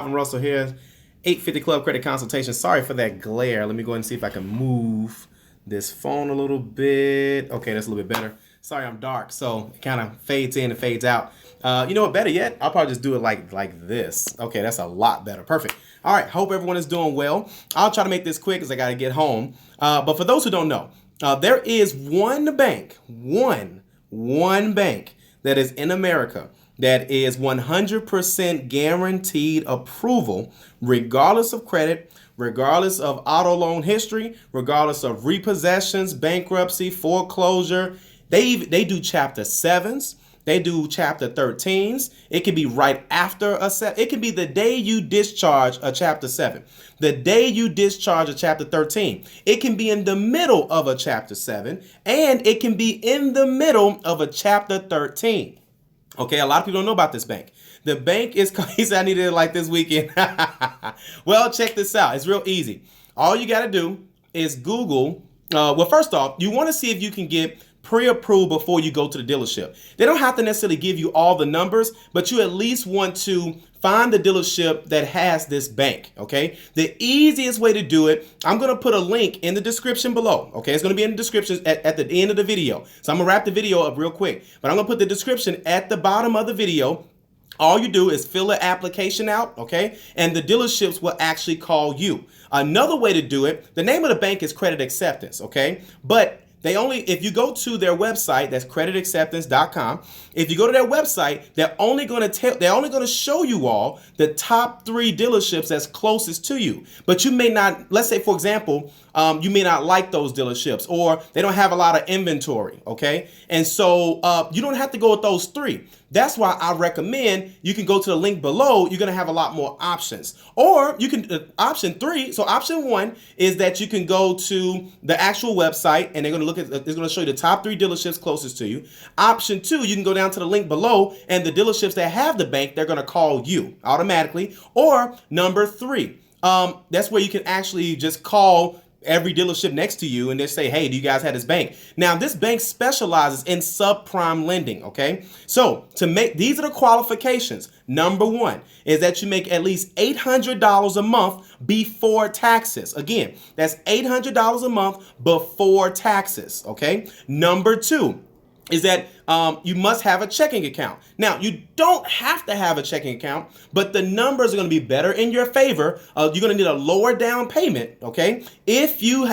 I'm Russell here, 850 Club Credit Consultation. Sorry for that glare. Let me go ahead and see if I can move this phone a little bit. Okay, that's a little bit better. Sorry, I'm dark, so it kind of fades in and fades out. You know what? Better yet, I'll probably just do it like this. Okay, that's a lot better. Perfect. All right, hope everyone is doing well. I'll try to make this quick because I got to get home. But for those who don't know, there is one bank, one bank that is in America that is 100% guaranteed approval, regardless of credit, regardless of auto loan history, regardless of repossessions, bankruptcy, foreclosure. They do chapter 7s. They do chapter 13s. It can be right after a set. It can be the day you discharge a chapter 7. The day you discharge a chapter 13. It can be in the middle of a chapter 7. And it can be in the middle of a chapter 13. Okay, a lot of people don't know about this bank. The bank is, he said I needed it like this weekend. Well, check this out. It's real easy. All you got to do is Google. Well, first off, you want to see if you can get pre-approved before you go to the dealership. They don't have to necessarily give you all the numbers, but you at least want to find the dealership that has this bank, okay? The easiest way to do it, I'm going to put a link in the description below, okay? It's going to be in the description at the end of the video. So I'm going to wrap the video up real quick, but I'm going to put the description at the bottom of the video. All you do is fill an application out, okay? And the dealerships will actually call you. Another way to do it, the name of the bank is Credit Acceptance, okay? But if you go to their website, that's creditacceptance.com. If you go to their website, they're only going to show you all the top 3 dealerships that's closest to you. But you may not, let's say for example, you may not like those dealerships, or they don't have a lot of inventory, okay? And so you don't have to go with those 3. That's why I recommend you can go to the link below. You're going to have a lot more options. Or you can, option 3. So option 1 is that you can go to the actual website and they're going to it's going to show you the top 3 dealerships closest to you. Option 2, you can go down to the link below and the dealerships that have the bank, they're going to call you automatically. Or number 3, that's where you can actually just call every dealership next to you and they say, hey, do you guys have this bank? Now, this bank specializes in subprime lending, okay? So these are the qualifications. Number 1 is that you make at least $800 a month before taxes. Again, that's $800 a month before taxes, okay? Number 2 is that you must have a checking account. Now, you don't have to have a checking account, but the numbers are going to be better in your favor. You're going to need a lower down payment, okay, if you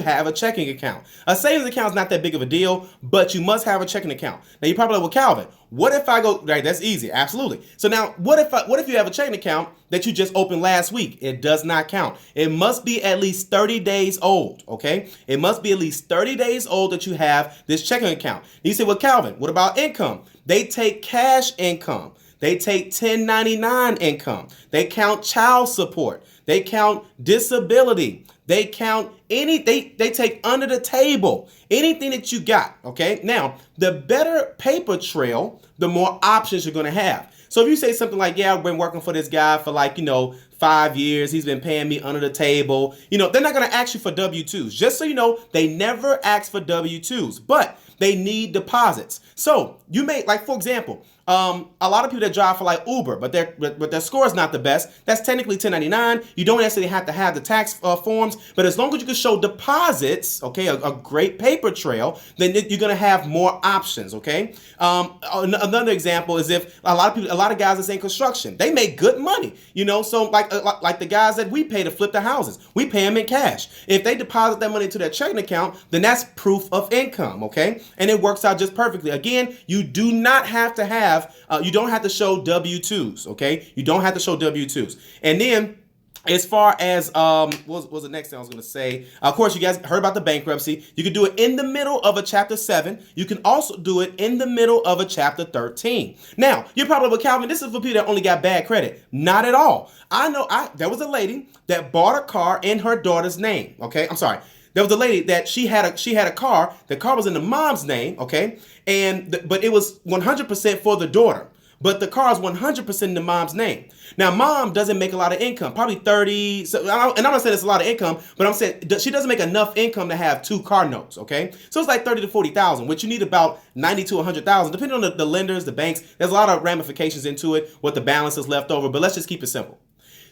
have a checking account. A savings account is not that big of a deal, but you must have a checking account. Now, you're probably like, well, Calvin, what if I go, right, that's easy, absolutely. So now, what if you have a checking account that you just opened last week? It does not count. It must be at least 30 days old, okay? It must be at least 30 days old that you have this checking account. And you say, well, Calvin, what about income? They take cash income. They take 1099 income. They count child support. They count disability. They count they take under the table anything that you got, okay? Now, the better paper trail, the more options you're going to have. So if you say something like, yeah, I've been working for this guy for 5 years. He's been paying me under the table. They're not going to ask you for W-2s. Just so you know, they never ask for W-2s, but they need deposits. So you may, for example, a lot of people that drive for Uber, but their score is not the best. That's technically 1099. You don't necessarily have to have the tax forms, but as long as you can show deposits, okay, a great paper trail, then you're gonna have more options, okay. Another example is if a lot of guys that's in construction, they make good money, So like the guys that we pay to flip the houses, we pay them in cash. If they deposit that money into their checking account, then that's proof of income, okay, and it works out just perfectly. Again, you do not have to have you don't have to show W-2s, okay? You don't have to show W-2s. And then as far as what was the next thing I was going to say? Of course, you guys heard about the bankruptcy. You can do it in the middle of a chapter 7. You can also do it in the middle of a chapter 13. Now, you're probably like, Calvin, this is for people that only got bad credit. Not at all. I know there was a lady that bought a car in her daughter's name, okay? I'm sorry. There was a lady that she had a car. The car was in the mom's name, okay? But it was 100% for the daughter. But the car is 100% in the mom's name. Now, mom doesn't make a lot of income, probably 30. And I'm not saying it's a lot of income, but I'm saying she doesn't make enough income to have 2 car notes, okay? So it's like 30 to 40,000, which you need about 90 to 100,000, depending on the lenders, the banks. There's a lot of ramifications into it, what the balance is left over, but let's just keep it simple.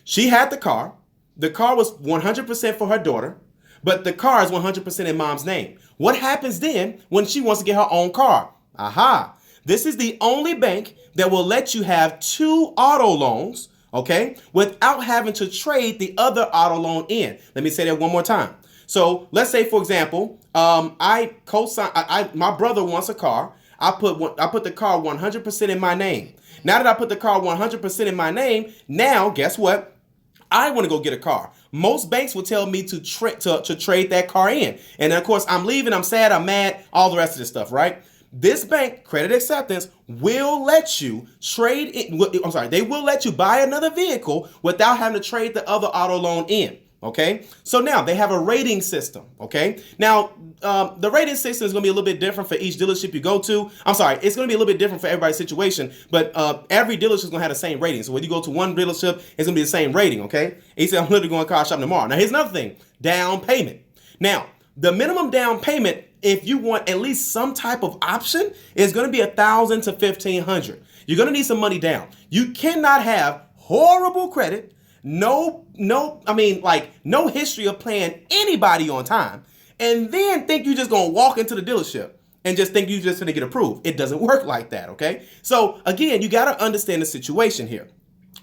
She had the car. The car was 100% for her daughter, but the car is 100% in mom's name. What happens then when she wants to get her own car? Aha. This is the only bank that will let you have 2 auto loans, okay, without having to trade the other auto loan in. Let me say that one more time. So let's say, for example, my brother wants a car. I put the car 100% in my name. Now that I put the car 100% in my name, now guess what? I want to go get a car. Most banks will tell me to trade that car in. And then, of course, I'm leaving, I'm sad, I'm mad, all the rest of this stuff, right? This bank, Credit Acceptance, will let you trade it. They will let you buy another vehicle without having to trade the other auto loan in. Okay, so now they have a rating system. Okay, now the rating system is going to be a little bit different for each dealership you go to. It's going to be a little bit different for everybody's situation, but every dealership is going to have the same rating. So when you go to one dealership, it's going to be the same rating. Okay, he said, I'm literally going car shopping tomorrow. Now here's another thing: down payment. Now the minimum down payment, if you want at least some type of option, is going to be $1,000 to $1,500. You're going to need some money down. You cannot have horrible credit. No history of paying anybody on time, and then think you're just gonna walk into the dealership and just think you're just gonna get approved. It doesn't work like that, okay? So again, you gotta understand the situation here.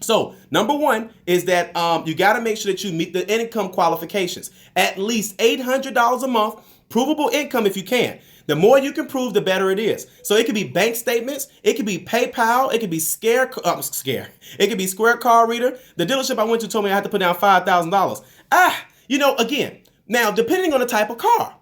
So number one is that you gotta make sure that you meet the income qualifications. At least $800 a month, provable income if you can. The more you can prove, the better it is. So it could be bank statements, it could be PayPal, it could be it could be Square Card Reader. The dealership I went to told me I had to put down $5,000. Again, now depending on the type of car.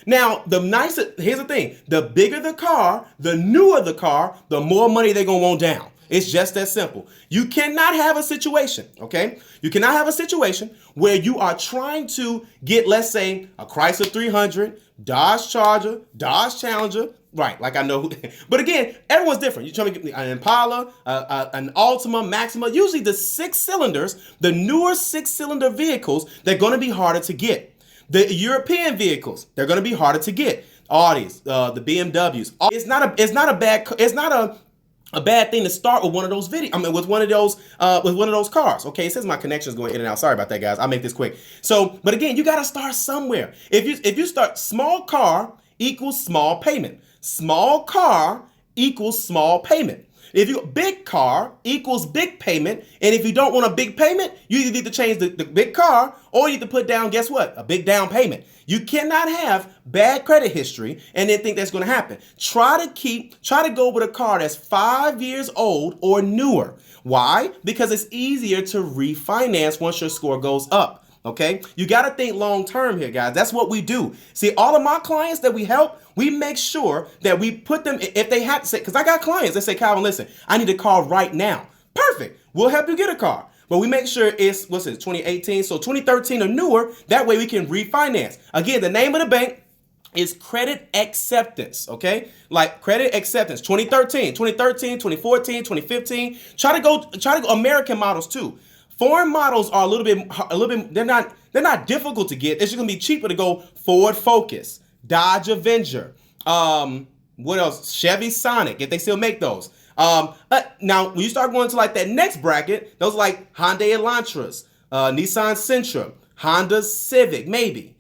Now, here's the thing, the bigger the car, the newer the car, the more money they're gonna want down. It's just that simple. You cannot have a situation, okay? You cannot have a situation where you are trying to get, let's say, a Chrysler 300, Dodge Charger, Dodge Challenger, right? Like I know, but again, everyone's different. You're trying to get an Impala, an Altima, Maxima. Usually the 6 cylinders, the newer 6-cylinder vehicles, they're going to be harder to get. The European vehicles, they're going to be harder to get. Audis, the BMWs. It's not a bad thing to start with one of those with one of those cars. Okay, it says my connection is going in and out. Sorry about that, guys. I'll make this quick. So, but again, you got to start somewhere. If you start, small car equals small payment. Small car equals small payment. If you big car equals big payment, and if you don't want a big payment, you either need to change the big car or you need to put down, guess what? A big down payment. You cannot have bad credit history and then think that's going to happen. Try to go with a car that's 5 years old or newer. Why? Because it's easier to refinance once your score goes up. Okay, you got to think long term here, guys. That's what we do. See, all of my clients that we help, we make sure that we put them, if they have to say, because I got clients that say, Calvin, listen, I need a car right now. Perfect. We'll help you get a car. But we make sure it's, 2018, so 2013 or newer. That way we can refinance. Again, the name of the bank is Credit Acceptance, okay? Like Credit Acceptance, 2013, 2014, 2015. Try to go American models too. Foreign models are a little bit, they're not difficult to get. It's just gonna be cheaper to go Ford Focus, Dodge Avenger, what else? Chevy Sonic, if they still make those. Now, when you start going to like that next bracket, those like Hyundai Elantras, Nissan Sentra, Honda Civic, maybe.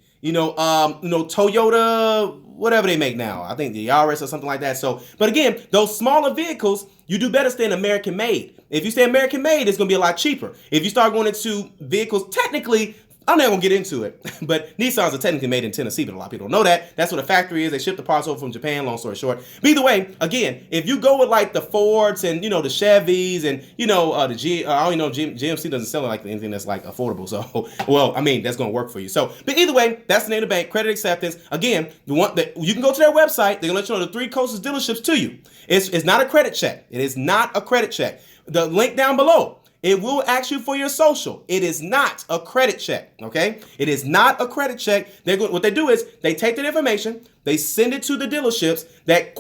Toyota, whatever they make now. I think the Yaris or something like that. So, but again, those smaller vehicles, you do better stay in American made. If you stay American made, it's going to be a lot cheaper. If you start going into vehicles, technically, I'm not going to get into it, but Nissans are technically made in Tennessee, but a lot of people don't know that. That's what a factory is. They ship the parts over from Japan, long story short. But either way, again, if you go with like the Fords and, the Chevys and, the I don't know, GMC doesn't sell like anything that's like affordable. So, well, that's going to work for you. So, but either way, that's the name of the bank, Credit Acceptance. Again, the one that you can go to their website. They're going to let you know the 3 closest dealerships to you. It's not a credit check. It is not a credit check. The link down below. It will ask you for your social. It is not a credit check, okay? It is not a credit check. What they do is they take that information, they send it to the dealerships they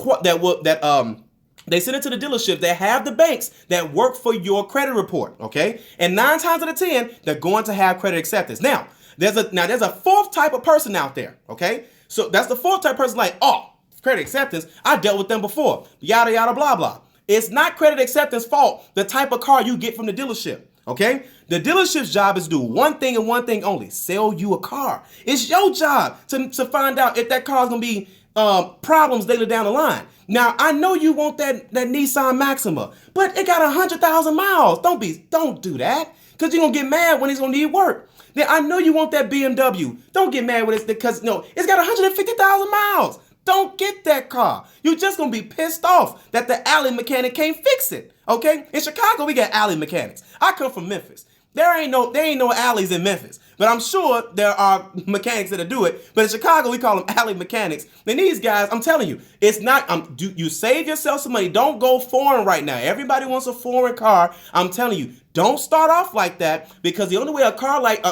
send it to the dealerships that have the banks that work for your credit report, okay? And 9 times out of 10, they're going to have credit acceptance. Now, there's a fourth type of person out there, okay? So that's the fourth type of person like, oh, credit acceptance, I dealt with them before, yada, yada, blah, blah. It's not credit acceptance fault, the type of car you get from the dealership, okay? The dealership's job is to do one thing and one thing only: sell you a car. It's your job to find out if that car's gonna be problems later down the line. Now, I know you want that Nissan Maxima, but it got 100,000 miles. Don't do that, because you're gonna get mad when it's gonna need work. Then I know you want that BMW. Don't get mad when it's because no, it's got 150,000 miles. Don't get that car. You're just gonna be pissed off that the alley mechanic can't fix it. Okay? In Chicago, we got alley mechanics. I come from Memphis. There ain't no alleys in Memphis, but I'm sure there are mechanics that do it. But in Chicago, we call them alley mechanics. And these guys, I'm telling you, it's not. You save yourself some money. Don't go foreign right now. Everybody wants a foreign car. I'm telling you, don't start off like that, because the only way a car like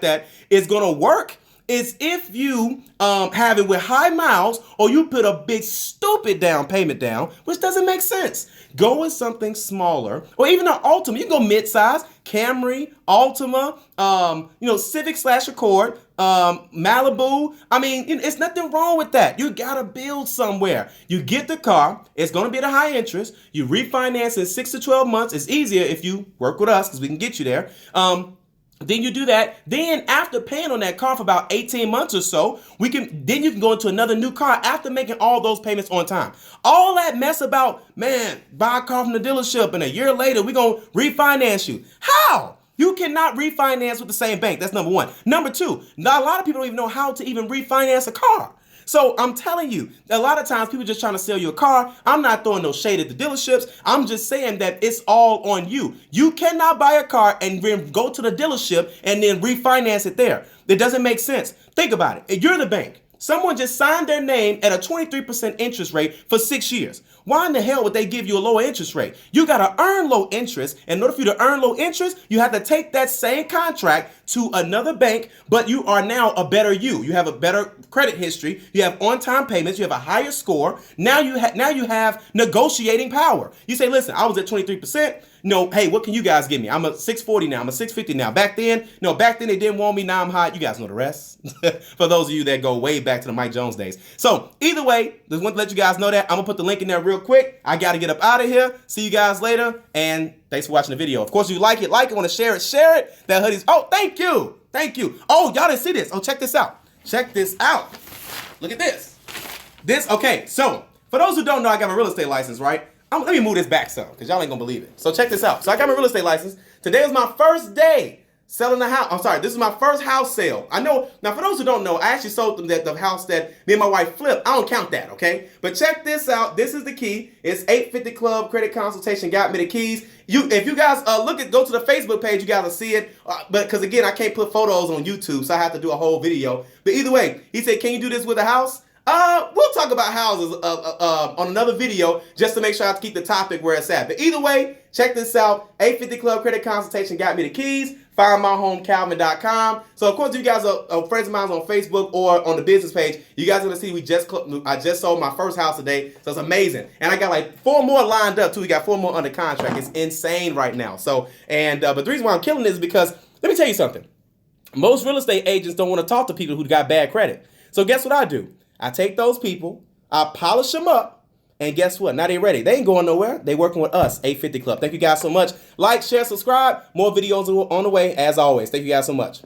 that is gonna work is if you have it with high miles, or you put a big stupid down payment down, which doesn't make sense. Go with something smaller, or even an Altima. You can go mid-size, Camry, Altima, Civic/Accord, Malibu. I mean, it's nothing wrong with that. You gotta build somewhere. You get the car. It's gonna be at a high interest. You refinance in 6 to 12 months. It's easier if you work with us, because we can get you there. Then you do that. Then after paying on that car for about 18 months or so, then you can go into another new car after making all those payments on time. All that mess about, man, buy a car from the dealership and a year later we're going to refinance you. How? You cannot refinance with the same bank. That's number one. Number two, not a lot of people don't even know how to even refinance a car. So I'm telling you, a lot of times people just trying to sell you a car. I'm not throwing no shade at the dealerships. I'm just saying that it's all on you. You cannot buy a car and then go to the dealership and then refinance it there. It doesn't make sense. Think about it. If you're the bank, someone just signed their name at a 23% interest rate for 6 years. Why in the hell would they give you a lower interest rate? You got to earn low interest. In order for you to earn low interest, you have to take that same contract to another bank, but you are now a better you. You have a better credit history. You have on-time payments. You have a higher score. Now you have negotiating power. You say, listen, I was at 23%. No, hey, what can you guys give me? I'm a 640 now. I'm a 650 now. Back then they didn't want me. Now I'm hot. You guys know the rest. For those of you that go way back to the Mike Jones days. So either way, just want to let you guys know that. I'm going to put the link in there real quick. I got to get up out of here. See you guys later. And thanks for watching the video. Of course, if you like it, want to share it. That hoodie's, oh, thank you. Oh, y'all didn't see this. Oh, check this out. Look at this. Okay, so for those who don't know, I got my real estate license, right? Let me move this back some, because y'all ain't gonna believe it. So check this out. So I got my real estate license. Today was my first day selling a house. I'm sorry, this is my first house sale. I know, now for those who don't know, I actually sold them the house that me and my wife flipped. I don't count that, okay? But check this out. This is the key. It's 850 Club Credit Consultation got me the keys. If you guys go to the Facebook page, you guys will see it. But because again, I can't put photos on YouTube, so I have to do a whole video. But either way, he said, can you do this with a house? We'll talk about houses on another video, just to make sure I have to keep the topic where it's at. But either way, check this out. 850 Club Credit Consultation got me the keys. FindMyHomeCalvin.com. So of course, if you guys are friends of mine on Facebook or on the business page, you guys are gonna see I just sold my first house today. So it's amazing. And I got like 4 more lined up too. We got 4 more under contract. It's insane right now. So but the reason why I'm killing this is because, let me tell you something. Most real estate agents don't want to talk to people who got bad credit. So guess what I do? I take those people, I polish them up, and guess what? Now they're ready. They ain't going nowhere. They working with us, 850 Club. Thank you guys so much. Like, share, subscribe. More videos on the way, as always. Thank you guys so much.